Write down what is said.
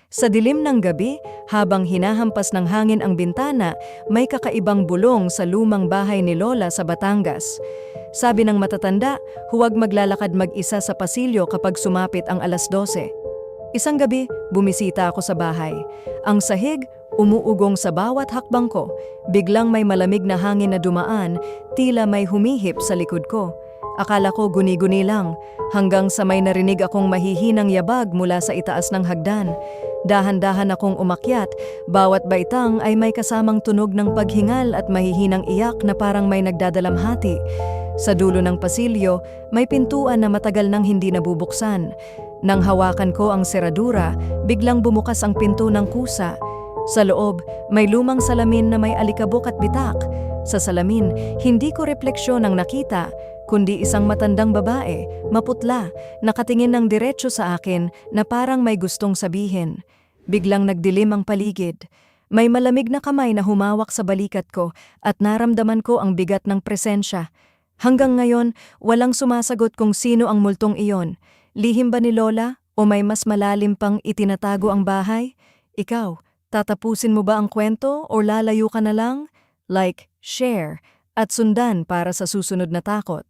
Sa dilim ng gabi, habang hinahampas ng hangin ang bintana, may kakaibang bulong sa lumang bahay ni Lola sa Batangas. Sabi ng matatanda, huwag maglalakad mag-isa sa pasilyo kapag sumapit ang 12:00. Isang gabi, bumisita ako sa bahay. Ang sahig, umuugong sa bawat hakbang ko. Biglang may malamig na hangin na dumaan, tila may humihip sa likod ko. Akala ko guni-guni lang, hanggang sa may narinig akong mahihinang yabag mula sa itaas ng hagdan. Dahan-dahan akong umakyat, bawat baitang ay may kasamang tunog ng paghingal at mahihinang iyak na parang may nagdadalamhati. Sa dulo ng pasilyo, may pintuan na matagal nang hindi nabubuksan. Nang hawakan ko ang seradura, biglang bumukas ang pinto ng kusa. Sa loob, may lumang salamin na may alikabok at bitak. Sa salamin, hindi ko refleksyon ang nakita, kundi isang matandang babae, maputla, nakatingin ng diretso sa akin na parang may gustong sabihin. Biglang nagdilim ang paligid. May malamig na kamay na humawak sa balikat ko at naramdaman ko ang bigat ng presensya. Hanggang ngayon, walang sumasagot kung sino ang multong iyon. Lihim ba ni Lola o may mas malalim pang itinatago ang bahay? Ikaw, tatapusin mo ba ang kwento o lalayo ka na lang? Like, share, at sundan para sa susunod na takot.